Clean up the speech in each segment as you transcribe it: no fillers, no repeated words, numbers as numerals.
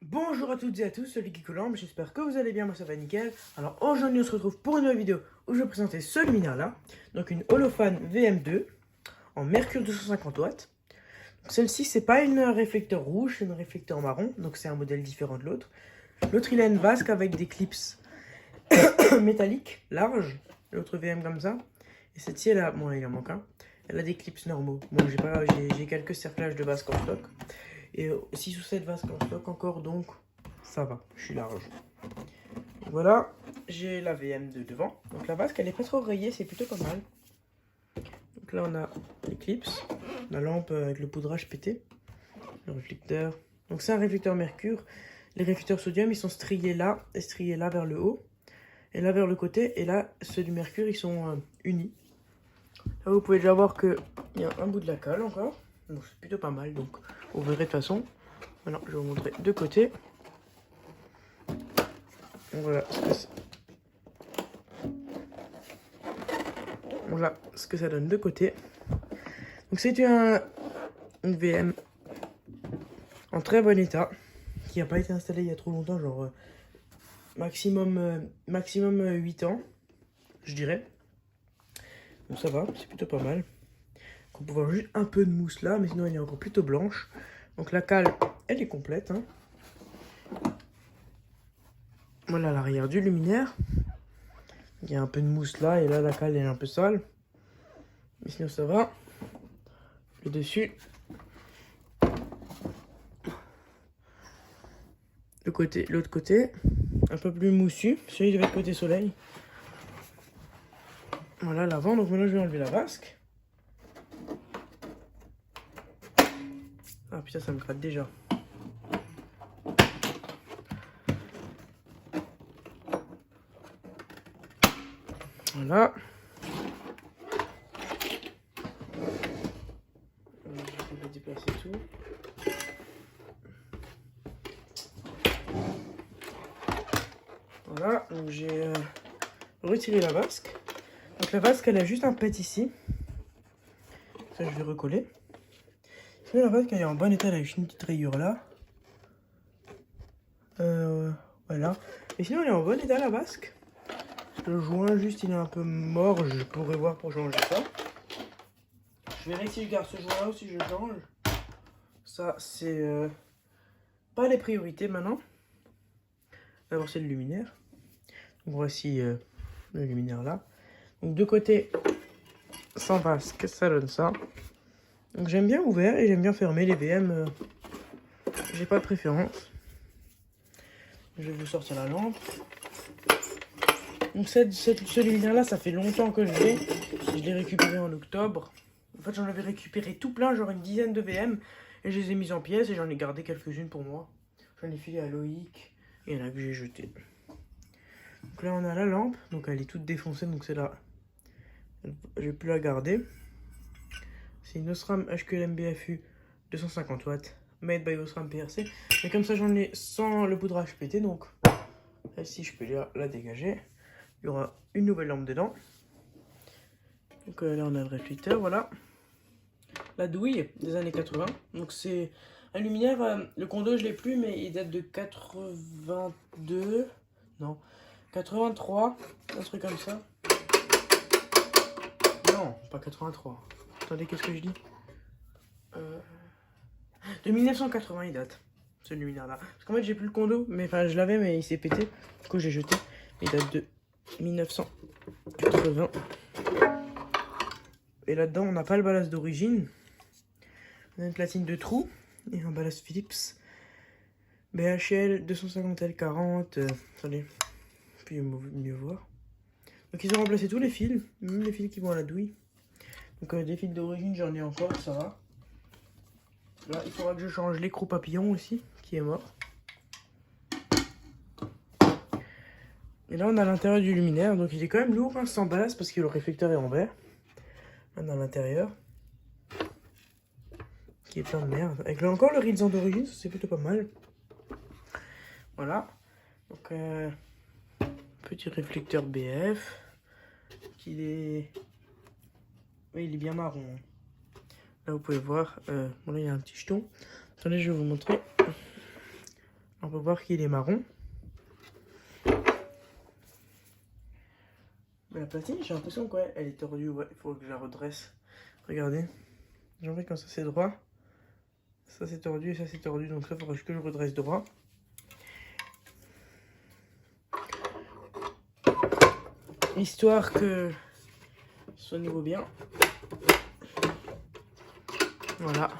Bonjour à toutes et à tous, c'est Lucky Colombe, j'espère que vous allez bien, moi ça va nickel. Alors aujourd'hui on se retrouve pour une nouvelle vidéo où je vais vous présenter ce luminaire là. Donc une Holophane VM2 en mercure 250 watts. Celle-ci c'est pas une réflecteur rouge, c'est une réflecteur marron, donc c'est un modèle différent de l'autre. L'autre il a une vasque avec des clips métalliques, larges, l'autre VM comme ça. Et cette-ci elle a, bon il en manque un, elle a des clips normaux. Bon j'ai quelques cerclages de vasque en stock. Et 6 ou 7 vasques en stock encore, donc ça va, je suis large. Voilà, j'ai la VM de devant. Donc la vasque, elle est pas trop rayée, c'est plutôt pas mal. Donc là, on a les clips, la lampe avec le poudrage pété, le réflecteur. Donc c'est un réflecteur mercure. Les réflecteurs sodium, ils sont striés là et striés là vers le haut. Et là vers le côté. Et là, ceux du mercure, ils sont unis. Là, vous pouvez déjà voir qu'il y a un bout de la cale encore. Donc c'est plutôt pas mal, donc vous verrez de toute façon. Maintenant, je vais vous montrer de côté. Voilà ce que ça donne de côté. Donc c'est une VM en très bon état, qui n'a pas été installée il y a trop longtemps, genre maximum 8 ans, je dirais. Donc ça va, c'est plutôt pas mal. On peut voir juste un peu de mousse là, mais sinon elle est encore plutôt blanche. Donc la cale, elle est complète. Hein. Voilà l'arrière du luminaire. Il y a un peu de mousse là, et là la cale elle est un peu sale. Mais sinon ça va. Le dessus. L'autre côté, un peu plus moussu. Celui de l'autre côté soleil. Voilà l'avant, donc maintenant je vais enlever la vasque. Ah putain, ça me gratte déjà. Voilà. Je vais déplacer tout. Voilà, donc j'ai retiré la vasque. Donc la vasque, elle a juste un pet ici. Ça, je vais recoller. Sinon, la vasque, elle est en bon état, elle a juste une petite rayure là. Voilà. Et sinon, elle est en bon état, la vasque. Le joint, juste, il est un peu mort. Je pourrais voir pour changer ça. Je verrai si je garde ce joint-là ou si je le change. Ça, c'est pas les priorités maintenant. D'abord, c'est le luminaire. Donc, voici le luminaire là. Donc, de côté, sans vasque, ça donne ça. Donc, j'aime bien ouvert et j'aime bien fermer les VM. J'ai pas de préférence. Je vais vous sortir la lampe. Donc, ce luminaire là, ça fait longtemps que je l'ai. Je l'ai récupéré en octobre. En fait, j'en avais récupéré tout plein, genre une dizaine de VM. Et je les ai mises en pièces et j'en ai gardé quelques-unes pour moi. J'en ai filé à Loïc. Et il y en a que j'ai jeté. Donc là, on a la lampe. Donc elle est toute défoncée. Donc c'est là. Je vais plus la garder. C'est une Osram HQLM BFU 250 watts. Made by Osram PRC. Mais comme ça, j'en ai sans le poudrage pété. Donc celle-ci, je peux la dégager. Il y aura une nouvelle lampe dedans. Donc là, on a le réflecteur. Voilà. La douille des années 80. Donc c'est un luminaire, le condo je l'ai plus, mais il date de 82, non, 83, un truc comme ça. Non, pas 83. Attendez, qu'est-ce que je dis de 1980 il date, ce luminaire là. Parce qu'en fait j'ai plus le condo, mais enfin je l'avais mais il s'est pété. Du coup j'ai jeté. Il date de 1980. Et là-dedans on n'a pas le ballast d'origine. On a une platine de trous et un ballast Philips BHL 250L40. Attendez, puis mieux voir. Donc ils ont remplacé tous les fils, même les fils qui vont à la douille. Donc des fils d'origine j'en ai encore, ça va. Là il faudra que je change l'écrou papillon aussi, qui est mort. Et là on a l'intérieur du luminaire, donc il est quand même lourd, hein, sans ballast parce que le réflecteur est en verre. Là on a l'intérieur. Qui est plein de merde. Avec là encore le Rilsan d'origine, c'est plutôt pas mal. Voilà. Donc petit réflecteur BF. Qui est... Oui, il est bien marron. Là vous pouvez voir. Bon là il y a un petit jeton. Attendez, je vais vous montrer. On peut voir qu'il est marron. Mais la platine, j'ai l'impression qu'elle est tordue. Ouais, il faut que je la redresse. Regardez. J'en vois quand ça c'est droit. Ça c'est tordu et ça c'est tordu. Donc ça, il faudra que je redresse droit. Histoire que ce soit niveau bien. Voilà.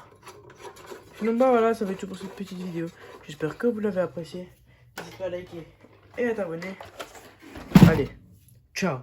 Donc bah voilà, ça va être tout pour cette petite vidéo. J'espère que vous l'avez apprécié. N'hésitez pas à liker et à t'abonner. Allez, ciao.